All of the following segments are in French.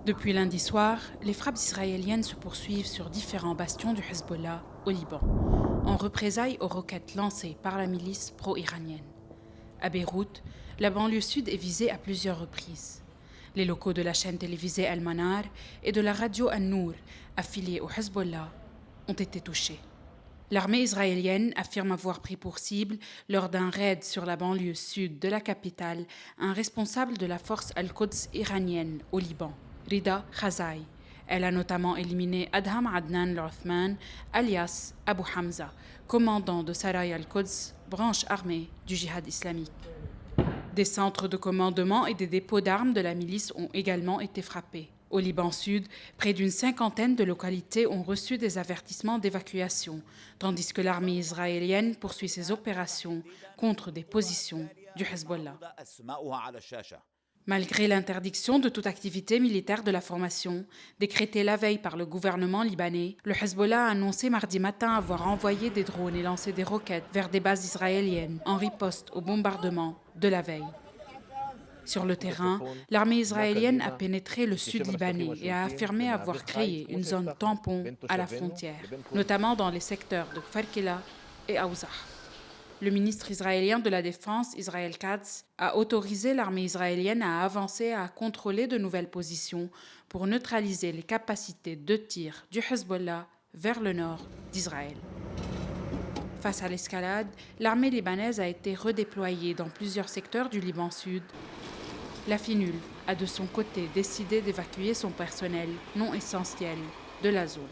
Depuis lundi soir, les frappes israéliennes se poursuivent sur différents bastions du Hezbollah au Liban, en représailles aux roquettes lancées par la milice pro-iranienne. À Beyrouth, la banlieue sud est visée à plusieurs reprises. Les locaux de la chaîne télévisée Al-Manar et de la radio An-Nour, affiliée au Hezbollah, ont été touchés. L'armée israélienne affirme avoir pris pour cible, lors d'un raid sur la banlieue sud de la capitale, un responsable de la force Al-Quds iranienne au Liban, Rida Khazai. Elle a notamment éliminé Adham Adnan al-Uthman, alias Abu Hamza, commandant de Saray al-Quds, branche armée du djihad islamique. Des centres de commandement et des dépôts d'armes de la milice ont également été frappés. Au Liban Sud, près d'une cinquantaine de localités ont reçu des avertissements d'évacuation, tandis que l'armée israélienne poursuit ses opérations contre des positions du Hezbollah. Malgré l'interdiction de toute activité militaire de la formation, décrétée la veille par le gouvernement libanais, le Hezbollah a annoncé mardi matin avoir envoyé des drones et lancé des roquettes vers des bases israéliennes en riposte au bombardement de la veille. Sur le terrain, l'armée israélienne a pénétré le sud libanais et a affirmé avoir créé une zone tampon à la frontière, notamment dans les secteurs de Kfar et Aouzah. Le ministre israélien de la Défense, Israël Katz, a autorisé l'armée israélienne à avancer et à contrôler de nouvelles positions pour neutraliser les capacités de tir du Hezbollah vers le nord d'Israël. Face à l'escalade, l'armée libanaise a été redéployée dans plusieurs secteurs du Liban Sud. La FINUL a de son côté décidé d'évacuer son personnel non essentiel de la zone.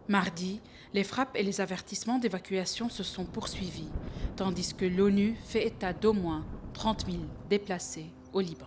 Mardi, les frappes et les avertissements d'évacuation se sont poursuivis, tandis que l'ONU fait état d'au moins 30 000 déplacés au Liban.